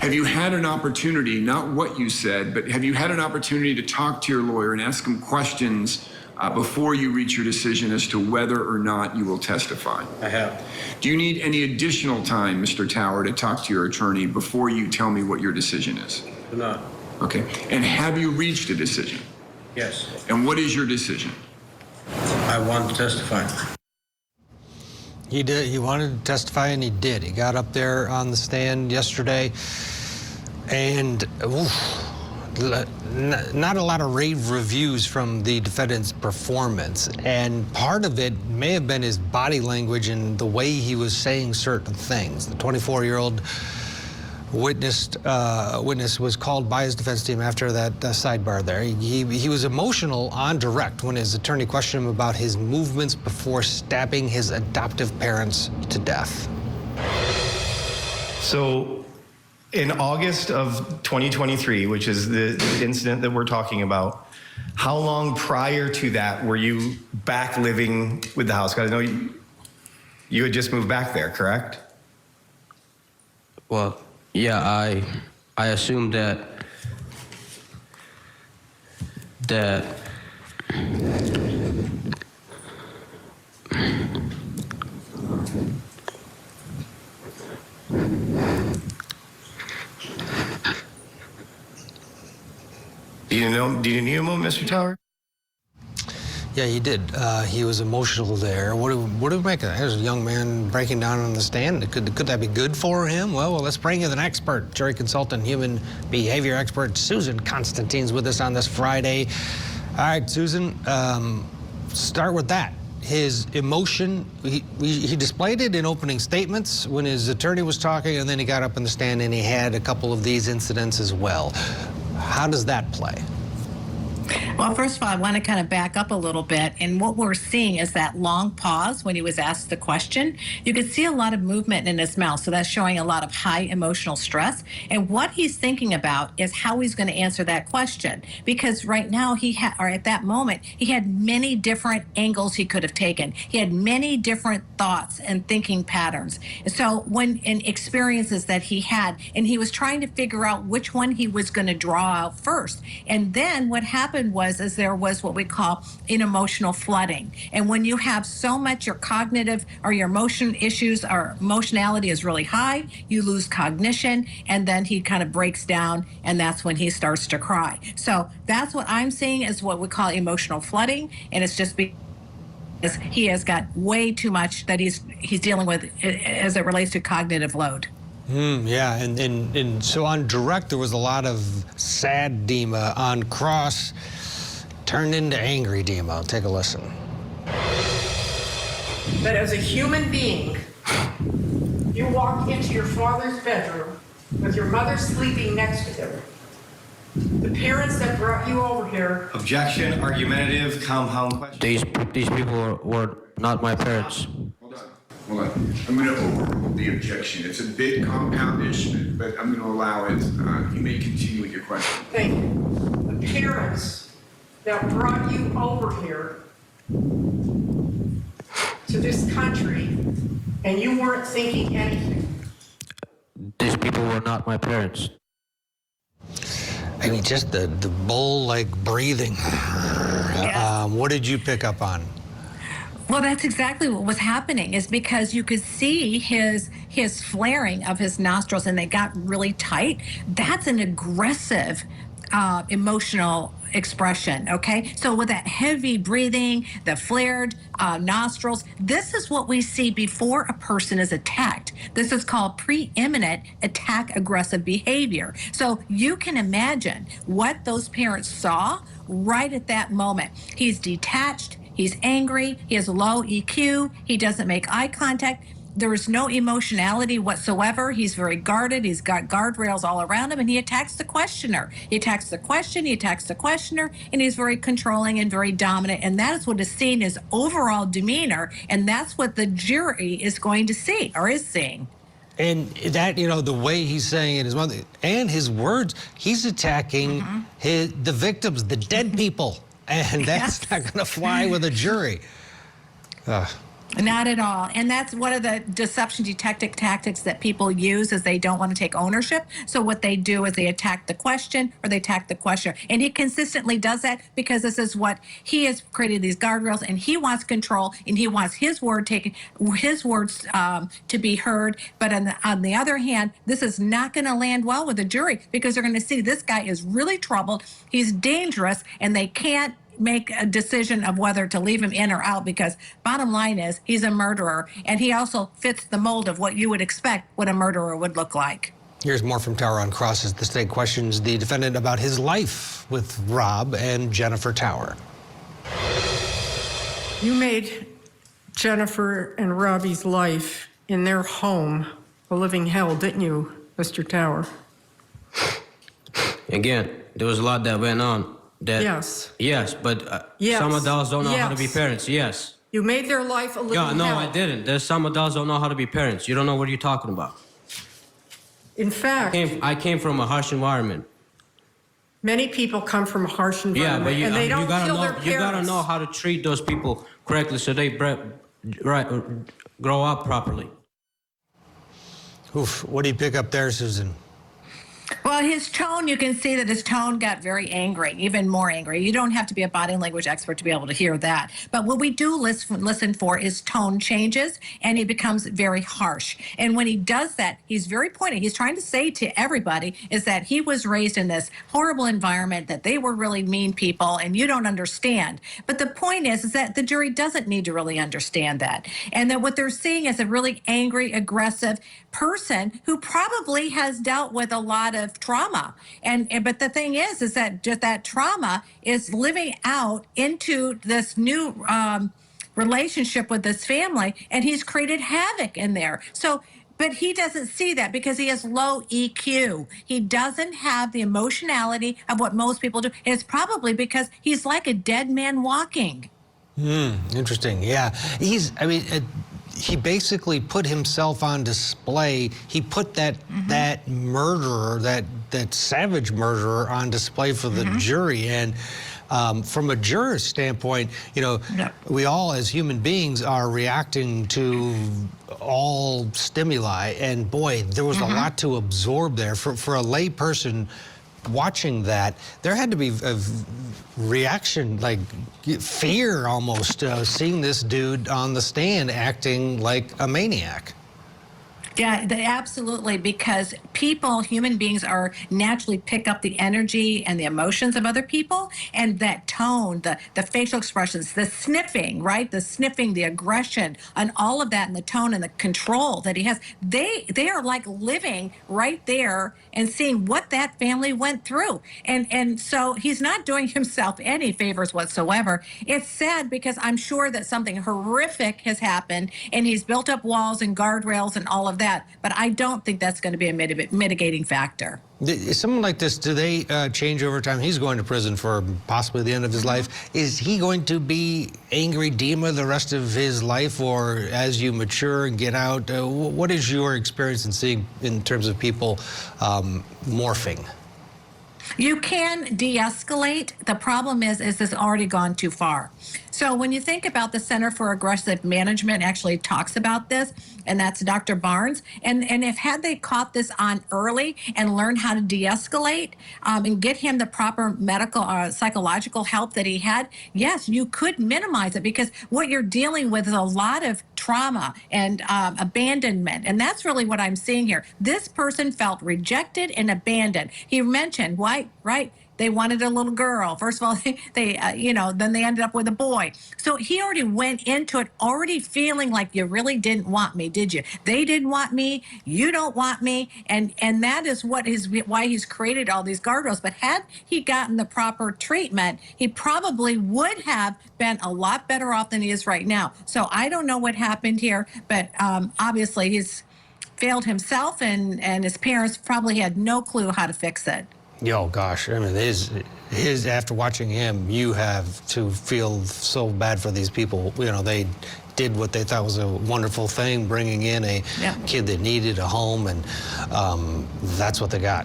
Have you had an opportunity, not what you said, but have you had an opportunity to talk to your lawyer and ask him questions before you reach your decision as to whether or not you will testify? I have. Do you need any additional time, Mr. Tower, to talk to your attorney before you tell me what your decision is? Do not. Okay. And have you reached a decision? Yes. And what is your decision? I want to testify. He did. He wanted to testify, and he did. He got up there on the stand yesterday, and not a lot of rave reviews from the defendant's performance. And part of it may have been his body language and the way he was saying certain things. The 24-year-old witness was called by his defense team after that sidebar there. He was emotional on direct when his attorney questioned him about his movements before stabbing his adoptive parents to death. So in August of 2023, which is the incident that we're talking about, how long prior to that were you back living with the house? Because I know you had just moved back there, correct? Well, yeah, I assume that Do you know him, Mr. Tower? Yeah, he did. He was emotional there. What do we make of that? There's a young man breaking down on the stand. Could that be good for him? Well, let's bring in an expert, jury consultant, human behavior expert, Susan Constantine's with us on this Friday. All right, Susan, start with that. His emotion, he displayed it in opening statements when his attorney was talking, and then he got up in the stand and he had a couple of these incidents as well. How does that play? Well, first of all, I want to kind of back up a little bit. And what we're seeing is that long pause when he was asked the question. You could see a lot of movement in his mouth. So that's showing a lot of high emotional stress. And what he's thinking about is how he's going to answer that question. Because right now, or at that moment, he had many different angles he could have taken. He had many different thoughts and thinking patterns. So in experiences that he had, and he was trying to figure out which one he was going to draw out first. And then what happened was there was what we call an emotional flooding. And when you have so much, your cognitive or your emotion issues or emotionality is really high, you lose cognition, and then he kind of breaks down, and that's when he starts to cry. So that's what I'm seeing is what we call emotional flooding, and it's just because he has got way too much that he's dealing with as it relates to cognitive load. Yeah, and so on direct, there was a lot of sad Dima. On cross, turned into angry Dima. Take a listen. But as a human being, you walked into your father's bedroom with your mother sleeping next to him. The parents that brought you over here. Objection, argumentative, compound question. these people were not my parents. Hold on. I'm going to overrule the objection. It's a bit compoundish, but I'm going to allow it. You may continue with your question. Thank you. The parents that brought you over here to this country, and you weren't thinking anything. These people were not my parents. I mean, just the bull-like breathing. Yes. What did you pick up on? Well, that's exactly what was happening, is because you could see his flaring of his nostrils, and they got really tight. That's an aggressive emotional expression, okay? So with that heavy breathing, the flared nostrils, this is what we see before a person is attacked. This is called preeminent attack aggressive behavior. So you can imagine what those parents saw right at that moment. He's detached, he's angry, he has low EQ, he doesn't make eye contact. There is no emotionality whatsoever. He's very guarded. He's got guardrails all around him, and he attacks the questioner. He attacks the question, he attacks the questioner, and he's very controlling and very dominant. And that is what is seen as overall demeanor, and that's what the jury is going to see, or is seeing. And that, you know, the way he's saying it, his mother, and his words, he's attacking the victims, the dead people, and that's not going to fly with a jury. Not at all. And that's one of the deception detective tactics that people use is they don't want to take ownership. So what they do is they attack the question or they attack the questioner. And he consistently does that because this is what he has created these guardrails and he wants control and he wants his word taken, his words to be heard. But on the other hand, this is not going to land well with the jury because they're going to see this guy is really troubled. He's dangerous and they can't make a decision of whether to leave him in or out because bottom line is he's a murderer and he also fits the mold of what you would expect what a murderer would look like. Here's more from Tower on Cross as the state questions the defendant about his life with Rob and Jennifer Tower. You made Jennifer and Robbie's life in their home a living hell, didn't you, Mr. Tower? Again, there was a lot that went on. Yes. Yes, but Yes. some adults don't know how to be Yes. parents. Yes. You made their life a living hell. Yeah, no, I didn't. There's some adults don't know how to be parents. You don't know what you're talking about. In fact, I came from a harsh environment. many people come from a harsh Yeah, environment but and they don't you gotta kill know their parents. you gotta know how to treat those people correctly so they grow up properly. Oof, what do you pick up there, Susan? Well, his tone, you can see that his tone got very angry, even more angry. You don't have to be a body language expert to be able to hear that. But what we do listen for is tone changes, and he becomes very harsh. And when he does that, he's very pointed. He's trying to say to everybody is that he was raised in this horrible environment, that they were really mean people, and you don't understand. But the point is that the jury doesn't need to really understand that. And that what they're seeing is a really angry, aggressive person who probably has dealt with a lot of trauma. But the thing is that just that trauma is living out into this new relationship with this family, and he's created havoc in there. So, but he doesn't see that because he has low EQ. He doesn't have the emotionality of what most people do. And it's probably because he's like a dead man walking. Interesting. Yeah, he basically put himself on display. He put that murderer, that savage murderer, on display for the jury. And from a juror's standpoint, we all as human beings are reacting to all stimuli. And boy, there was a lot to absorb there. For a lay person watching that, there had to be a reaction, like fear almost, seeing this dude on the stand acting like a maniac. Yeah, absolutely, because people, human beings, are naturally pick up the energy and the emotions of other people, and that tone, the facial expressions, the sniffing, right? The sniffing, the aggression, and all of that, and the tone and the control that he has. They are like living right there and seeing what that family went through, and so he's not doing himself any favors whatsoever. It's sad because I'm sure that something horrific has happened, and he's built up walls and guardrails and all of that. But I don't think that's going to be a mitigating factor. Someone like this, do they change over time? He's going to prison for possibly the end of his life. Is he going to be angry Dima the rest of his life, or as you mature and get out? What is your experience in seeing in terms of people morphing? You can de-escalate. The problem is this already gone too far. So when you think about the Center for Aggressive Management actually talks about this, and that's Dr. Barnes, and if had they caught this on early and learned how to de-escalate and get him the proper medical psychological help that he had, yes, you could minimize it, because what you're dealing with is a lot of trauma and abandonment, and that's really what I'm seeing here. This person felt rejected and abandoned. He mentioned, right? They wanted a little girl. First of all, then they ended up with a boy. So he already went into it already feeling like, you really didn't want me, did you? They didn't want me. You don't want me. And that is why he's created all these guardrails. But had he gotten the proper treatment, he probably would have been a lot better off than he is right now. So I don't know what happened here, but obviously he's failed himself, and his parents probably had no clue how to fix it. Oh gosh, I mean, his after watching him, you have to feel so bad for these people. They did what they thought was a wonderful thing, bringing in a kid that needed a home, and that's what they got.